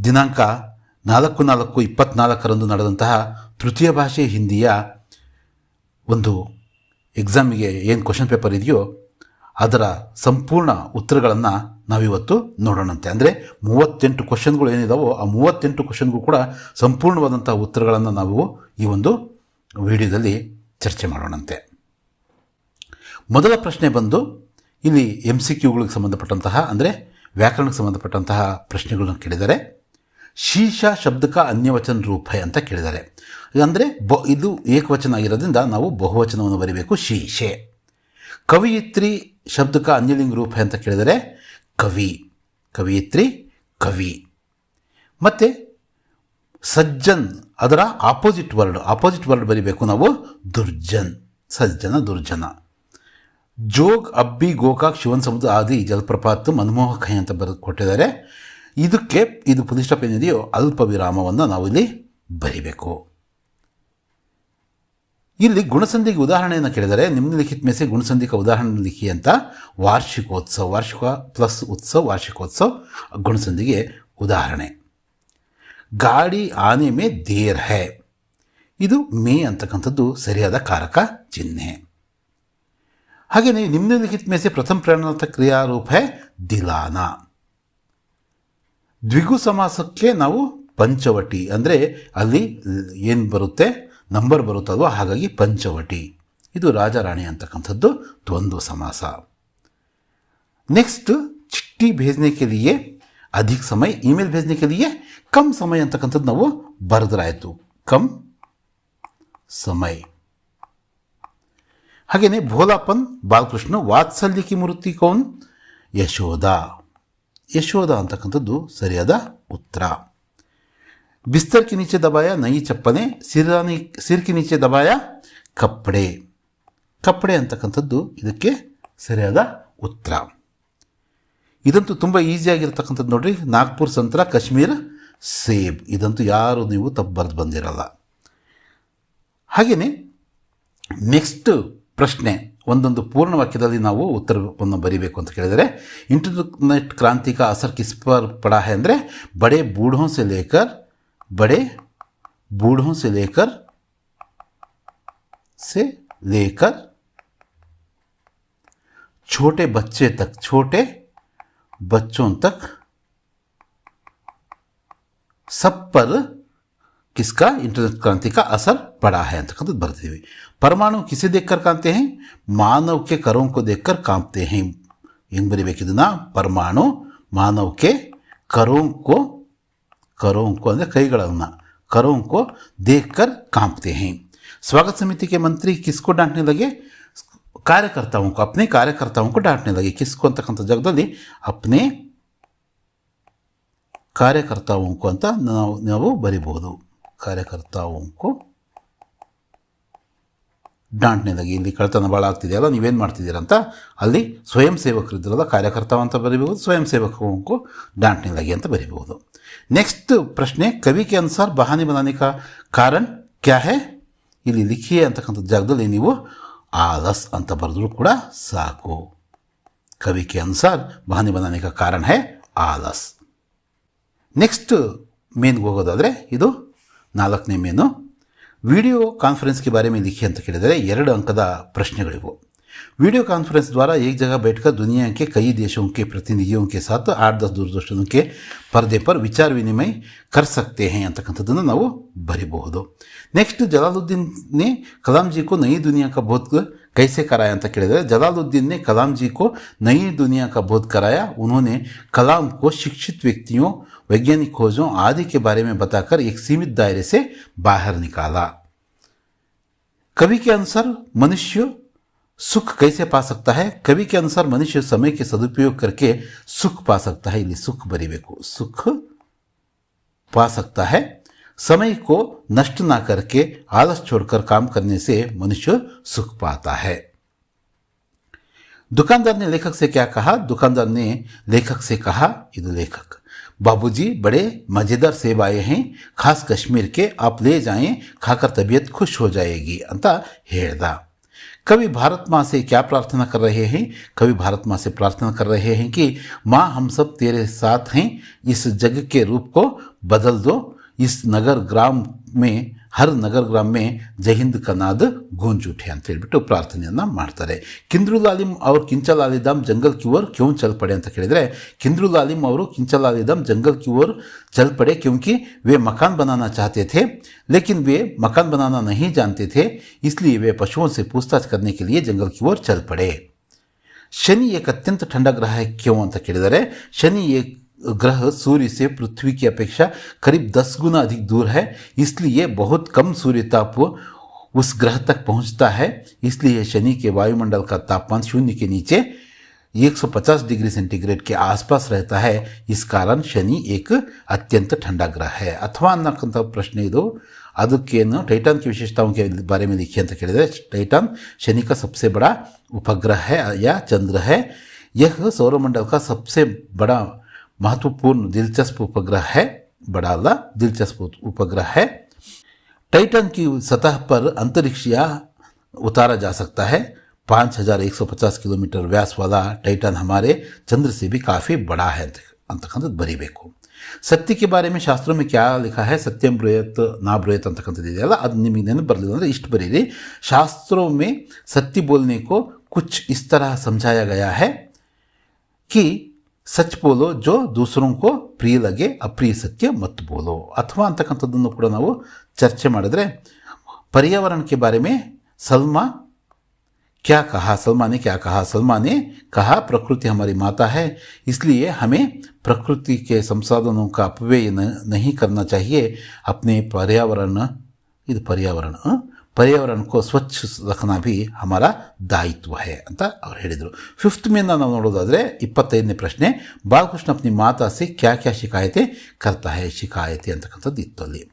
ದಿನಾಂಕ 4/4/24 ನಡೆದಂತಹ ತೃತೀಯ ಭಾಷೆ ಹಿಂದಿಯ ಒಂದು ಎಕ್ಸಾಮಿಗೆ ಏನು ಕ್ವಶನ್ ಪೇಪರ್ ಇದೆಯೋ ಅದರ ಸಂಪೂರ್ಣ ಉತ್ತರಗಳನ್ನು ನಾವಿವತ್ತು ನೋಡೋಣಂತೆ. ಅಂದರೆ 38 ಕ್ವಶನ್ಗಳು ಏನಿದಾವೋ ಆ 38 ಕ್ವಶನ್ಗೂ ಕೂಡ ಸಂಪೂರ್ಣವಾದಂಥ ಉತ್ತರಗಳನ್ನು ನಾವು ಈ ಒಂದು ವಿಡಿಯೋದಲ್ಲಿ ಚರ್ಚೆ ಮಾಡೋಣಂತೆ. ಮೊದಲ ಪ್ರಶ್ನೆ ಬಂದು ಇಲ್ಲಿ MCQಗಳಿಗೆ ಸಂಬಂಧಪಟ್ಟಂತಹ ಅಂದರೆ ವ್ಯಾಕರಣಕ್ಕೆ ಸಂಬಂಧಪಟ್ಟಂತಹ ಪ್ರಶ್ನೆಗಳನ್ನು ಕೇಳಿದ್ದಾರೆ. ಶೀಶ ಶಬ್ದಕ ಅನ್ಯವಚನ ರೂಪ ಅಂತ ಕೇಳಿದ್ದಾರೆ. ಅಂದರೆ ಇದು ಏಕವಚನ ಆಗಿರೋದ್ರಿಂದ ನಾವು ಬಹುವಚನವನ್ನು ಬರೀಬೇಕು, ಶೀಶೆ. ಕವಿಯಿತ್ರಿ ಶಬ್ದಕ ಅನ್ಯಲಿಂಗ ರೂಪ ಅಂತ ಕೇಳಿದರೆ ಕವಿ, ಕವಿಯಿತ್ರಿ ಕವಿ. ಮತ್ತು ಸಜ್ಜನ್ ಅದರ ಆಪೋಸಿಟ್ ವರ್ಡ್ ಬರೀಬೇಕು ನಾವು ದುರ್ಜನ್, ಸಜ್ಜನ ದುರ್ಜನ. ಜೋಗ್ ಅಬ್ಬಿ ಗೋಕಾಕ್ ಶಿವನ್ ಸಮುದ್ರ ಆದಿ ಜಲಪ್ರಪಾತ ಮನಮೋಹಕ ಅಂತ ಬರೆದು ಕೊಟ್ಟಿದ್ದಾರೆ. ಇದಕ್ಕೆ ಇದು ಪುಲಿ ಸ್ಟಾಪ್ ಏನಿದೆಯೋ ಅಲ್ಪ ವಿರಾಮವನ್ನು ನಾವು ಇಲ್ಲಿ ಬರೀಬೇಕು. ಇಲ್ಲಿ ಗುಣಸಂಧಿಗೆ ಉದಾಹರಣೆಯನ್ನು ಕೇಳಿದರೆ ನಿಮ್ನಲಿಖಿತ ಮೇಸೆ ಗುಣಸಂಧಿಕ ಉದಾಹರಣೆ ಲಿಖಿ ಅಂತ ವಾರ್ಷಿಕೋತ್ಸವ, ವಾರ್ಷಿಕ ಪ್ಲಸ್ ಉತ್ಸವ, ವಾರ್ಷಿಕೋತ್ಸವ ಗುಣಸಂಧಿಗೆ ಉದಾಹರಣೆ. ಗಾಡಿ ಆನೆ ಮೇ ದೇರ್ ಹೈ, ಇದು ಮೇ ಅಂತಕ್ಕಂಥದ್ದು ಸರಿಯಾದ ಕಾರಕ ಚಿಹ್ನೆ. ಹಾಗೆಯೇ ನಿಮ್ನಲಿಖಿತ ಮೇಸೆ ಪ್ರಥಮ ಪ್ರೇರಣಾರ್ಥ ಕ್ರಿಯಾರೂಪ ಹೈ ದಿಲಾನ. ದ್ವಿಗು ಸಮಾಸಕ್ಕೆ ನಾವು ಪಂಚವಟಿ ಅಂದರೆ ಅಲ್ಲಿ ಏನು ಬರುತ್ತೆ ನಂಬರ್ ಬರುತ್ತಲ್ವ, ಹಾಗಾಗಿ ಪಂಚವಟಿ. ಇದು ರಾಜ ರಾಣಿ ಅಂತಕ್ಕಂಥದ್ದು ದ್ವಂದ್ವ ಸಮಾಸ. ನೆಕ್ಸ್ಟ್ ಚಿಟ್ಟಿ भेजने के लिए अधिक समय, ईमेल भेजने के लिए कम समय ಅಂತಕ್ಕಂಥದ್ದು ನಾವು ಬರೆದ್ರಾಯಿತು, ಕಮ್ ಸಮಯ. ಹಾಗೆಯೇ ಭೋಲಾಪನ್ ಬಾಲಕೃಷ್ಣ ವಾತ್ಸಲ್ಯ ಕಿ ಮೂರ್ತಿ ಕೌನ್ ಯಶೋಧ, ಯಶೋಧ ಅಂತಕ್ಕಂಥದ್ದು ಸರಿಯಾದ ಉತ್ತರ. ಬಿಸ್ತರ್ ಕಿ ನೀಚೆ ದಬಾಯ ನಯಿ ಚಪ್ಪನೆ, ಸಿರ್ ಕಿ ನೀಚೆ ದಬಾಯ ಕಪ್ಪಡೆ, ಕಪ್ಪಡೆ ಅಂತಕ್ಕಂಥದ್ದು ಇದಕ್ಕೆ ಸರಿಯಾದ ಉತ್ತರ. ಇದಂತೂ ತುಂಬ ಈಸಿಯಾಗಿರ್ತಕ್ಕಂಥದ್ದು ನೋಡ್ರಿ. ನಾಗ್ಪುರ್ ಸಂತರ, ಕಾಶ್ಮೀರ್ ಸೇಬ್, ಇದಂತೂ ಯಾರು ನೀವು ತಪ್ಪು ಬರೆದು ಬಂದಿರಲ್ಲ. ಹಾಗೆಯೇ ನೆಕ್ಸ್ಟ್ ಪ್ರಶ್ನೆ ಒಂದೊಂದು ಪೂರ್ಣ ವಾಕ್ಯದಲ್ಲಿ ನಾವು ಉತ್ತರವನ್ನು ಬರೀಬೇಕು ಅಂತ ಕೇಳಿದರೆ, ಇಂಟರ್ನೆಟ್ ಕ್ರಾಂತಿ का असर किस पर पड़ा है ಅಂದರೆ बड़े बूढ़ों से लेकर छोटे बच्चे तक, छोटे बच्चों तक सब पर किसका इंटरनेट क्रांति का असर पड़ा है ಅಂತಕ್ಕಂಥದ್ದು ಬರ್ತೀವಿ. परमाणु किसे देखकर कांपते हैं, मानव के करों को देखकर कांपते हैं. ಹೆಂಗೆ ಬರೀಬೇಕಿದನ್ನ, परमाणु मानव के करों को ಅಂದರೆ ಕೈಗಳನ್ನು, करों को देखकर कांपते हैं. स्वागत समिति के मंत्री किसको डांटने लगे, कार्यकर्ताओं को, अपने कार्यकर्ताओं को डांटने लगे. किसको ಅಂತಕ್ಕಂಥ ಜಾಗದಲ್ಲಿ अपने ಕಾರ್ಯಕರ್ತಾओं को ಅಂತ ನಾವು ಬರೀಬಹುದು. ಕಾರ್ಯಕರ್ತಾओं को ಡಾಂಟ್ನೆ ಲಗಿ. ಇಲ್ಲಿ ಕಳ್ತನ ಭಾಳ ಆಗ್ತಿದೆಯಲ್ಲ, ನೀವೇನು ಮಾಡ್ತಿದ್ದೀರ ಅಂತ ಅಲ್ಲಿ ಸ್ವಯಂ ಸೇವಕರು ಇದ್ರಲ್ಲ, ಕಾರ್ಯಕರ್ತ ಅಂತ ಬರೀಬಹುದು, ಸ್ವಯಂ ಸೇವಕರು ಡಾಂಟ್ನೆ ಲಗಿ ಅಂತ ಬರೀಬಹುದು. ನೆಕ್ಸ್ಟ್ ಪ್ರಶ್ನೆ, ಕವಿ ಕೆ ಅನುಸಾರ ಬಹಾನೆ ಬನಾನೆ ಕಾ ಕಾರಣ ಕ್ಯಾ ಹೈ, ಇಲ್ಲಿ ಲಿಖಿಯೇ ಅಂತಕ್ಕಂಥ ಜಾಗದಲ್ಲಿ ನೀವು ಆಲಸ್ ಅಂತ ಬರೆದ್ರು ಕೂಡ ಸಾಕು. ಕವಿ ಕೆ ಅನುಸಾರ ಬಹಾನೆ ಬನಾನೆ ಕಾ ಕಾರಣ ಹೈ ಆಲಸ್. ನೆಕ್ಸ್ಟ್ ಮೇನ್ಗೆ ಹೋಗೋದಾದರೆ ಇದು 4ನೇ ಮೇನು. वीडियो कॉन्फ्रेंस के बारे में लिखिए ಅಂತ ಕೇಳಿದರೆ 2 अंकದ ಪ್ರಶ್ನೆಗಳಿವು. वीडियो कॉन्फ्रेंस द्वारा एक जगह बैठकर दुनिया के कई देशों के प्रतिनिधियों के साथ 8-10 दूरदर्शनों के पर्दे पर विचार विनिमय कर सकते हैं ಅಂತಕ್ಕಂಥದ್ದನ್ನು ನಾವು ಬರೀಬಹುದು. नेक्स्ट जलालुद्दीन ने कलाम जी को नई दुनिया का बोध कैसे कराया ಅಂತ ಕೇಳಿದರೆ, जलालुद्दीन ने कलाम जी को नई दुनिया का बोध कराया. उन्होंने कलाम को शिक्षित व्यक्तियों, वैज्ञानिक खोजों आदि के बारे में बताकर एक सीमित दायरे से बाहर निकाला. कवि के अनुसार मनुष्य सुख कैसे पा सकता है, कवि के अनुसार मनुष्य समय के सदुपयोग करके सुख पा सकता है. ಇಲ್ಲಿ सुख ಬರೀಬೇಕು, सुख पा सकता है. समय को नष्ट ना करके आलस छोड़कर काम करने से मनुष्य सुख पाता है. दुकानदार ने लेखक से क्या कहा, दुकानदार ने लेखक से कहा, ಇದು लेखक, बाबूजी बड़े मज़ेदार सेब आए हैं, खास कश्मीर के, आप ले जाएं, खाकर तबीयत खुश हो जाएगी ಅಂತ ಹೇಳ್ದ. कवि भारत माँ से क्या प्रार्थना कर रहे हैं, कवि भारत माँ से प्रार्थना कर रहे हैं कि माँ हम सब तेरे साथ हैं, इस जग के रूप को बदल दो, इस नगर ग्राम में हर नगर ग्राम में ಜೈ ಹಿಂದ್ ಕನಾದ ಗೂಂಜ್ ಉಠೆ ಅಂತ ಹೇಳ್ಬಿಟ್ಟು ಪ್ರಾರ್ಥನೆಯನ್ನು ಮಾಡ್ತಾರೆ. ಕಿಂದ್ರುಲ್ ಆಲಿಮ್ ಅವ್ರು ಕಿಂಚಲ್ ಆಲಿದಾಮ್ ಜಂಗಲ್ ಕ್ಯೂ ಓರ್ ಕ್ಯೋं चल पड़े ಅಂತ ಕೇಳಿದರೆ, ಕಿಂದ್ರುಲ್ ಆಲಿಮ್ ಅವರು ಕಿಂಚಲ್ ಆಲಿದಾಮ್ जंगल की ओर चल पड़े क्योंकि वे मकान बनाना चाहते थे, लेकिन वे मकान बनाना नहीं जानते थे, इसलिए वे पशुओं से पूछताछ करने के लिए जंगल की ओर चल पड़े. शनि एक अत्यंत ठंडा ग्रह है क्यों ಅಂತ ಕೇಳಿದರೆ, शनि एक ग्रह सूर्य से पृथ्वी की अपेक्षा करीब 10 गुना अधिक दूर है, इसलिए बहुत कम सूर्य ताप उस ग्रह तक पहुंचता है. इसलिए शनि के वायुमंडल का तापमान शून्य के नीचे 150 डिग्री सेंटीग्रेड के आसपास रहता है. इस कारण शनि एक अत्यंत ठंडा ग्रह है. अथवा ಅನ್ನಕ್ಕಂಥ ಪ್ರಶ್ನೆ ಇದು. ಅದಕ್ಕೇನು टाइटन की विशेषताओं के बारे में लिखिए ಅಂತ ಕೇಳಿದರೆ, टाइटन शनि का सबसे बड़ा उपग्रह है या चंद्र है. यह सौरमंडल का सबसे बड़ा महत्वपूर्ण दिलचस्प उपग्रह है. बड़ा अल्ला दिलचस्प उपग्रह है. टाइटन की सतह पर अंतरिक्ष या उतारा जा सकता है. 5150 किलोमीटर व्यास वाला टाइटन हमारे चंद्र से भी काफ़ी बड़ा है ಅಂತಕ್ಕಂಥದ್ದು ಬರೀಬೇಕು. ಸತ್ಯ के बारे में शास्त्रों में क्या लिखा है, सत्यम ब्रूयत ना ब्रूयत ಅಂತಕ್ಕಂಥದ್ದು ಇದೆಯಲ್ಲ, ಅದು ನಿಮಗೆ ನೆನಪು ಬರಲಿಲ್ಲ ಅಂದರೆ ಇಷ್ಟು ಬರೀರಿ. शास्त्रों में सत्य बोलने को कुछ इस तरह समझाया गया है कि सच बोलो जो दूसरों को प्रिय लगे, अप्रिय सत्य मत बोलो. अथवा ಅಂತಕ್ಕಂಥದ್ದನ್ನು ಕೂಡ ನಾವು ಚರ್ಚೆ ಮಾಡಿದ್ರೆ, पर्यावरण के बारे में सलमा क्या कहा, सलमा ने क्या कहा, सलमा ने कहा प्रकृति हमारी माता है, इसलिए हमें प्रकृति के संसाधनों का अपव्यय नहीं करना चाहिए. अपने पर्यावरण को स्वच्छ रखना भी हमारा दायित्व है ಅಂತ ಅವ್ರು ಹೇಳಿದರು. 5th में ನಾವು ನೋಡೋದಾದರೆ 25ನೇ ಪ್ರಶ್ನೆ, ಬಾಲಕೃಷ್ಣ अपनी माता से क्या क्या शिकायतें करता है, शिकायतें ಅಂತಕ್ಕಂಥದ್ದು ಇತ್ತು ಅಲ್ಲಿ.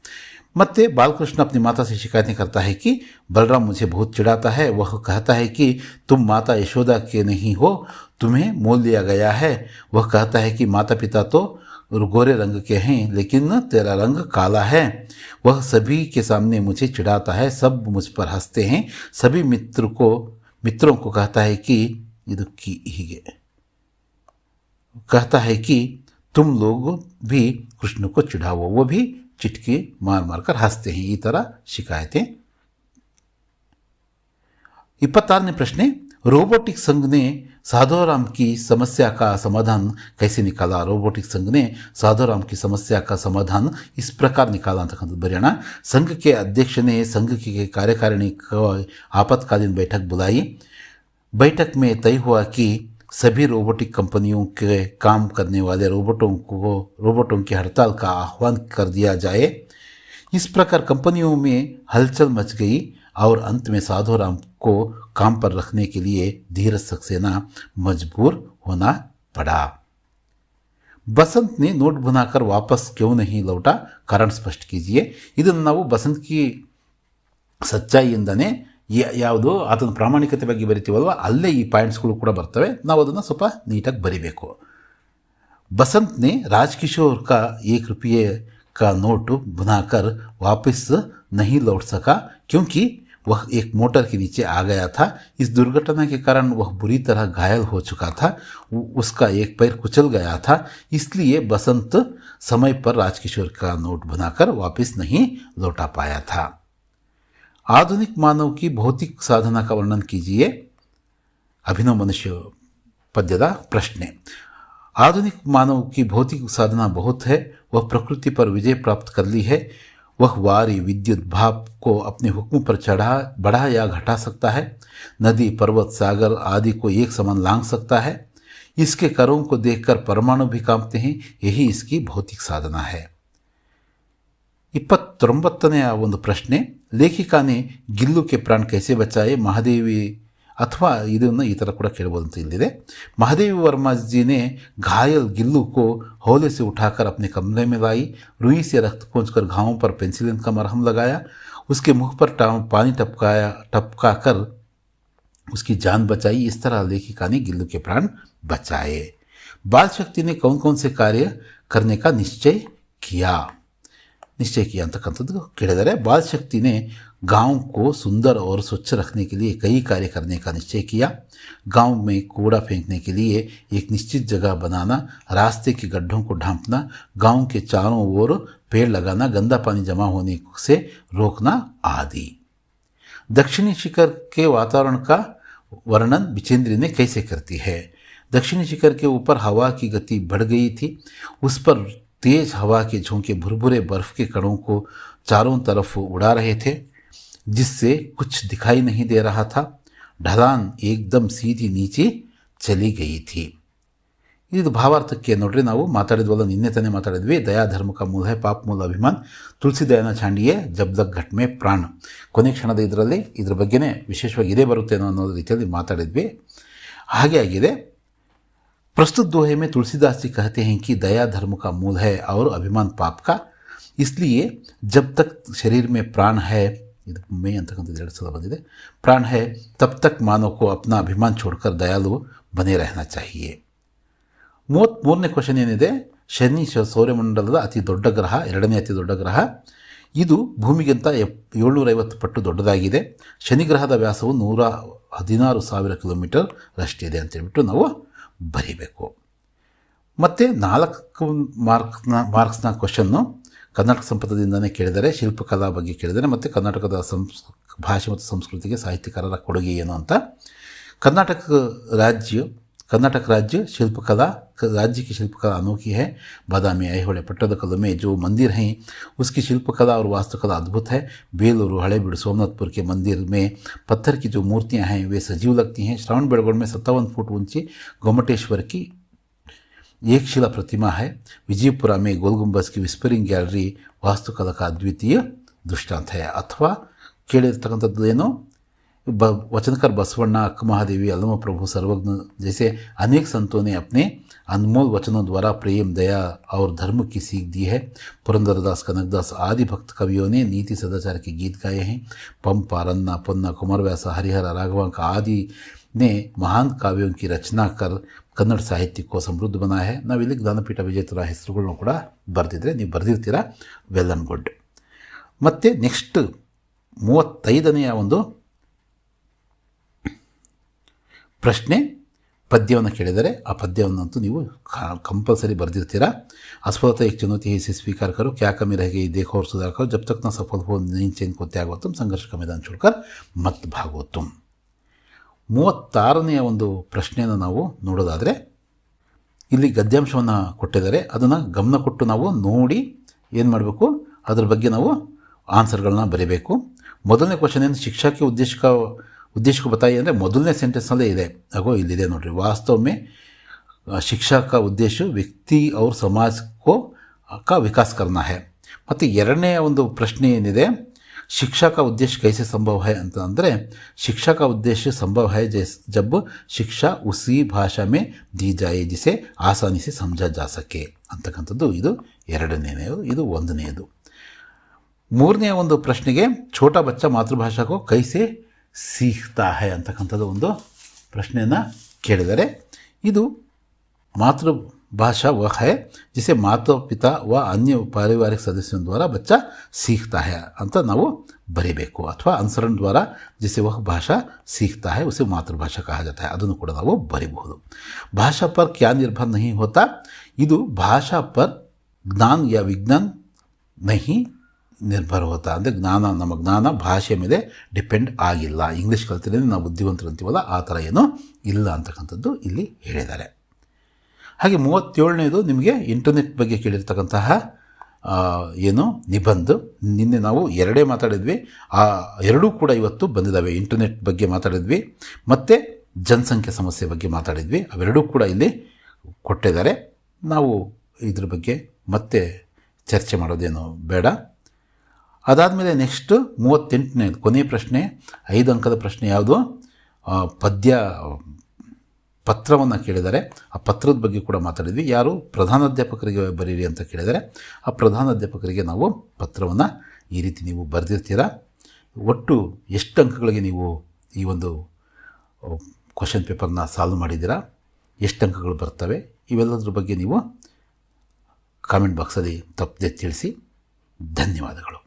ಮತ್ತೆ बालकृष्ण अपनी माता से शिकायतें करता है कि बलराम मुझे बहुत चिढ़ाता है. वह कहता है कि तुम माता यशोदा के नहीं हो, तुम्हें मोल लिया गया है. वह कहता है कि माता पिता तो गोरे रंग के हैं, लेकिन तेरा रंग काला है. वह सभी के सामने मुझे चिढ़ाता है, सब मुझ पर हंसते हैं. सभी मित्रों को कहता है कि कहता है कि तुम लोग भी कृष्ण को चिढ़ाओ. वो भी चिटकी मार मार कर हंसते हैं. ಈ ಥರ ಶಿಕಾಯತೆ. 26ನೇ ಪ್ರಶ್ನೆ, रोबोटिक संघ ने साधोराम की समस्या का समाधान कैसे निकाला. रोबोटिक संघ ने साधोराम की समस्या का समाधान इस प्रकार निकाला ಅಂತಕ್ಕಂಥದ್ದು बरियाण. संघ के अध्यक्ष ने संघ की कार्यकारिणी को आपातकालीन बैठक बुलाई. बैठक में तय हुआ कि सभी रोबोटिक कंपनियों के काम करने वाले रोबोटों की हड़ताल का आह्वान कर दिया जाए. इस प्रकार कंपनियों में हलचल मच गई और अंत में साधोराम को काम पर रखने के लिए धीरज सक्सेना मजबूर होना पड़ा. बसंत ने नोट बनाकर वापस क्यों नहीं लौटा, कारण स्पष्ट कीजिए. ಇದನ್ನು ನಾವು ಬಸಂತ್ ಕಿ ಸಚ್ಚಾಯಿಯಿಂದನೇ ಯಾವುದು ಆತನ ಪ್ರಾಮಾಣಿಕತೆ ಬಗ್ಗೆ ಬರಿತೀವಲ್ವ, ಅಲ್ಲೇ ಈ ಪಾಯಿಂಟ್ಸ್ಗಳು ಕೂಡ ಬರ್ತವೆ. ನಾವು ಅದನ್ನು ಸ್ವಲ್ಪ ನೀಟಾಗಿ ಬರಿಬೇಕು. बसंत ने राजकिशोर का 1 रुपये का नोट बनाकर वापस नहीं लौट सका क्योंकि वह एक मोटर के नीचे आ गया था. इस दुर्घटना के कारण वह बुरी तरह घायल हो चुका था. उसका एक पैर कुचल गया था. इसलिए बसंत समय पर राजकिशोर का नोट बनाकर वापस नहीं लौटा पाया था. आधुनिक मानव की भौतिक साधना का वर्णन कीजिए. अभिनव मनुष्य पद्यದ प्रश्ने. आधुनिक मानव की भौतिक साधना बहुत है. वह प्रकृति पर विजय प्राप्त कर ली है. वह वारी विद्युत भाप को अपने हुक्म पर बढ़ा या घटा सकता है. नदी पर्वत सागर आदि को एक समान लांघ सकता है. इसके करों को देखकर परमाणु भी कांपते हैं. यही इसकी भौतिक साधना है. 29ನೇ ಒಂದು ಪ್ರಶ್ನೆ, लेखिका ने गिल्लू के प्राण कैसे बचाए. महादेवी अथवा ಇದನ್ನು ಈ ಥರ ಕೂಡ ಕೇಳಬಹುದು ಅಂತ ಇಲ್ಲಿದೆ. महादेवी वर्मा जी ने घायल गिल्लू को हौले से उठाकर अपने कमरे में लाई. रुई से रक्त पोंछकर घावों पर पेंसिलिन का मरहम लगाया. उसके मुख पर पानी टपका कर उसकी जान बचाई. इस तरह लेखिका ने गिल्लू के प्राण बचाए. बाल शक्ति ने कौन कौन से कार्य करने का निश्चय किया ಅಂತಕ್ಕಂಥದ್ದು ಕೇಳಿದರೆ, बाल शक्ति ने गांव को सुंदर और स्वच्छ रखने के लिए कई कार्य करने का निश्चय किया। गांव में कूड़ा फेंकने के लिए एक निश्चित जगह बनाना, रास्ते के गड्ढों को ढांपना, गांव के चारों ओर पेड़ लगाना, गंदा पानी जमा होने से रोकना आदि। दक्षिणी शिखर के वातावरण का वर्णन बिचेंद्री ने कैसे करती है? दक्षिणी शिखर के ऊपर हवा की गति बढ़ गई थी। उस पर तेज हवा के झोंके भुरभुरे बर्फ के कणों को चारों तरफ उड़ा रहे थे, जिससे कुछ दिखाई नहीं दे रहा था। ढलान एकदम सीधी नीचे चली गई थी। ಇದು ಭಾವಾರ್ಥಕ್ಕೆ ನೋಡ್ರಿ, ನಾವು ಮಾತಾಡಿದ್ವಲ್ಲ, ನಿನ್ನೆ ತಾನೇ ಮಾತಾಡಿದ್ವಿ. ದಯಾ ಧರ್ಮ ಕಾ ಮೂಲ ಹೈ, ಪಾಪ ಮೂಲ ಅಭಿಮಾನ್, ತುಳಸಿ ದಯಾನ ಛಾಂಡಿಯೇ ಜಬ್ ತಕ್ ಘಟ್ ಮೇ ಪ್ರಾಣ. ಕೊನೆ ಕ್ಷಣದ ಇದರಲ್ಲಿ ಇದ್ರ ಬಗ್ಗೆನೇ ವಿಶೇಷವಾಗಿ ಇದೇ ಬರುತ್ತೇನೋ ಅನ್ನೋ ರೀತಿಯಲ್ಲಿ ಮಾತಾಡಿದ್ವಿ. ಹಾಗೆ ಆಗಿದೆ. प्रस्तुत दोहे में तुलसीदास जी कहते हैं कि दया धर्म का मूल है और अभिमान पाप का, इसलिए जब तक शरीर में प्राण है, में ಅಂತಕ್ಕಂಥದ್ದು 2 ಸಲ ಬಂದಿದೆ, प्राण है तब तक मानव को अपना अभिमान छोड़कर दयालु बने रहना चाहिए. 33ನೇ ಕ್ವೆಶ್ಚನ್ ಏನಿದೆ, ಶನಿ ಸೌರಮಂಡಲದ ಅತಿ ದೊಡ್ಡ ಗ್ರಹ, 2ನೇ ಅತಿ ದೊಡ್ಡ ಗ್ರಹ. ಇದು ಭೂಮಿಗಿಂತ 750 ಪಟ್ಟು ದೊಡ್ಡದಾಗಿದೆ. ಶನಿ ಗ್ರಹದ ವ್ಯಾಸವು 116,000 ಕಿಲೋಮೀಟರ್ ರಷ್ಟಿದೆ ಅಂತೇಳ್ಬಿಟ್ಟು ನಾವು ಬರೀಬೇಕು. ಮತ್ತು 4 ಮಾರ್ಕ್ಸ್ನ ಕ್ವೆಶ್ಚನ್ನು ಕರ್ನಾಟಕ ಸಂಪದದಿಂದನೇ ಕೇಳಿದರೆ, ಶಿಲ್ಪಕಲಾ ಬಗ್ಗೆ ಕೇಳಿದರೆ, ಮತ್ತು ಕರ್ನಾಟಕದ ಭಾಷೆ ಮತ್ತು ಸಂಸ್ಕೃತಿಗೆ ಸಾಹಿತ್ಯಕಾರರ ಕೊಡುಗೆ ಏನು ಅಂತ. कर्नाटक राज्य शिल्पकला, राज्य की शिल्पकला अनोखी है. बादामी, ऐहोळे, पट्टदकल्लु में जो मंदिर हैं उसकी शिल्पकला और वास्तुकला अद्भुत है. बेलूरू, हड़ेबीಡು, सोमनाथपुर के मंदिर में पत्थर की जो मूर्तियां हैं वे सजीव लगती हैं. श्रवणबेळगोळ में 57 फुट ऊंची गोमटेश्वर की एक शिला प्रतिमा है. विजयपुरा में गोल गुंबज की विस्परिंग गैलरी वास्तुकला का अद्वितीय दृष्टांत है. अथवा ಕೇಳಿರ್ತಕ್ಕಂಥದ್ದು ಏನು, वचनकर बसवण्णा, अक्क महादेवी, अल्लमा प्रभु, सर्वज्ञ जैसे अनेक संतों ने अपने अनमोल वचनों द्वारा प्रेम, दया और धर्म की सीख दी है. पुरंदरदास, कनकदास आदि भक्त कवियों ने नीति सदाचार के गीत गाए हैं. पंप, रन्ना, पन्ना, कुमारव्यास, हरिहर, राघवांक आदि ने महान काव्यों की रचना कर ಕನ್ನಡ ಸಾಹಿತ್ಯಕ್ಕೂ ಸಮೃದ್ಧ बनाया है. ನಾವಿಲ್ಲಿ ಜ್ಞಾನಪೀಠ ವಿಜೇತರ ಹೆಸರುಗಳನ್ನು ಕೂಡ ಬರೆದಿದ್ರೆ ನೀವು ಬರೆದಿರ್ತೀರಾ, ವೆಲ್ ಆ್ಯಂಡ್ ಗುಡ್. ಮತ್ತು ನೆಕ್ಸ್ಟ್ 35ನೇ ಒಂದು ಪ್ರಶ್ನೆ, ಪದ್ಯವನ್ನು ಕೇಳಿದರೆ ಆ ಪದ್ಯವನ್ನಂತೂ ನೀವು ಕಂಪಲ್ಸರಿ ಬರೆದಿರ್ತೀರಾ. अस्पताल एक चुनौती है, इसे स्वीकार करो, क्या कमी रह गई देखो और सुधार करो, जब तक न सफल हो नहीं चैन को त्यागो तुम, संघर्ष का मैदान छोड़कर मत भागो तुम. 36ನೇ ಒಂದು ಪ್ರಶ್ನೆಯನ್ನು ನಾವು ನೋಡೋದಾದರೆ, ಇಲ್ಲಿ ಗದ್ಯಾಂಶವನ್ನು ಕೊಟ್ಟಿದ್ದಾರೆ. ಅದನ್ನು ಗಮನ ಕೊಟ್ಟು ನಾವು ನೋಡಿ ಏನು ಮಾಡಬೇಕು, ಅದರ ಬಗ್ಗೆ ನಾವು ಆನ್ಸರ್ಗಳನ್ನ ಬರೀಬೇಕು. ಮೊದಲನೇ ಕ್ವಶನ್ ಏನು, ಶಿಕ್ಷಾಕ್ಕೆ ಉದ್ದೇಶಕ್ಕೆ बताइए ಅಂದರೆ ಮೊದಲನೇ ಸೆಂಟೆನ್ಸ್ನಲ್ಲೇ ಇದೆ. ಅಗೋ ಇಲ್ಲಿದೆ ನೋಡಿರಿ, ವಾಸ್ತವ में शिक्षा का उद्देश्य व्यक्ति और समाज का विकास करना है. ಮತ್ತು ಎರಡನೇ ಒಂದು ಪ್ರಶ್ನೆ ಏನಿದೆ, शिक्षा का उद्देश्य कैसे संभव है ಅಂತ ಅಂದರೆ, शिक्षा का उद्देश्य संभव है जब शिक्षा उसी भाषा में दी जाए जिसे आसानी से समझा जा सके ಅಂತಕ್ಕಂಥದ್ದು ಇದು ಎರಡನೇದು. ಇದು ಒಂದನೇದು. ಮೂರನೇ ಒಂದು ಪ್ರಶ್ನೆಗೆ, छोटा बच्चा मातृभाषा को कैसे सीखता है ಅಂತಕ್ಕಂಥದ್ದು ಒಂದು ಪ್ರಶ್ನೆಯನ್ನು ಕೇಳಿದರೆ, ಇದು मातृभाषा वह है जिसे माता पिता व अन्य पारिवारिक सदस्यों द्वारा बच्चा सीखता है ಅಂತ ನಾವು ಬರೀಬೇಕು. ಅಥವಾ अनुसरण द्वारा जिसे वह भाषा सीखता है उसे मातृभाषा कहा जाता है, ಅದನ್ನು ಕೂಡ ನಾವು ಬರೀಬಹುದು. भाषा पर क्या निर्भर नहीं होता, ಇದು ಭಾಷಾ पर ज्ञान या विज्ञान नहीं ನಿರ್ಭರ ಹೋತಾ. ಅಂದರೆ ನಮ್ಮ ಜ್ಞಾನ ಭಾಷೆ ಮೇಲೆ ಡಿಪೆಂಡ್ ಆಗಿಲ್ಲ. ಇಂಗ್ಲೀಷ್ ಕಲ್ತಿದ್ರೆ ನಾವು ಬುದ್ಧಿವಂತರು ಅಂತೀವಲ್ಲ, ಆ ಥರ ಏನೂ ಇಲ್ಲ ಅಂತಕ್ಕಂಥದ್ದು ಇಲ್ಲಿ ಹೇಳಿದ್ದಾರೆ. ಹಾಗೆ 37ನೇದು ನಿಮಗೆ ಇಂಟರ್ನೆಟ್ ಬಗ್ಗೆ ಕೇಳಿರ್ತಕ್ಕಂತಹ ಏನು ನಿಬಂಧ. ನಿನ್ನೆ ನಾವು ಎರಡೇ ಮಾತಾಡಿದ್ವಿ, ಆ ಎರಡೂ ಕೂಡ ಇವತ್ತು ಬಂದಿದ್ದಾವೆ. ಇಂಟರ್ನೆಟ್ ಬಗ್ಗೆ ಮಾತಾಡಿದ್ವಿ ಮತ್ತು ಜನಸಂಖ್ಯೆ ಸಮಸ್ಯೆ ಬಗ್ಗೆ ಮಾತಾಡಿದ್ವಿ. ಅವೆರಡೂ ಕೂಡ ಇಲ್ಲಿ ಕೊಟ್ಟಿದ್ದಾರೆ. ನಾವು ಇದ್ರ ಬಗ್ಗೆ ಮತ್ತೆ ಚರ್ಚೆ ಮಾಡೋದೇನು ಬೇಡ. ಅದಾದಮೇಲೆ ನೆಕ್ಸ್ಟ್ 38ನೇ ಕೊನೆಯ ಪ್ರಶ್ನೆ, 5 ಅಂಕದ ಪ್ರಶ್ನೆ ಯಾವುದು, ಪತ್ರವನ್ನು ಕೇಳಿದ್ದಾರೆ. ಆ ಪತ್ರದ ಬಗ್ಗೆ ಕೂಡ ಮಾತಾಡಿದ್ವಿ. ಯಾರು ಪ್ರಧಾನಾಧ್ಯಾಪಕರಿಗೆ ಬರೀರಿ ಅಂತ ಕೇಳಿದರೆ, ಆ ಪ್ರಧಾನಾಧ್ಯಾಪಕರಿಗೆ ನಾವು ಪತ್ರವನ್ನು ಈ ರೀತಿ ನೀವು ಬರೆದಿರ್ತೀರ. ಒಟ್ಟು ಎಷ್ಟು ಅಂಕಗಳಿಗೆ ನೀವು ಈ ಒಂದು ಕ್ವಶನ್ ಪೇಪರ್ನ ಸಾಲ್ವ್ ಮಾಡಿದ್ದೀರಾ, ಎಷ್ಟು ಅಂಕಗಳು ಬರ್ತವೆ, ಇವೆಲ್ಲದ್ರ ಬಗ್ಗೆ ನೀವು ಕಾಮೆಂಟ್ ಬಾಕ್ಸಲ್ಲಿ ತಪ್ಪದೆ ತಿಳಿಸಿ. ಧನ್ಯವಾದಗಳು.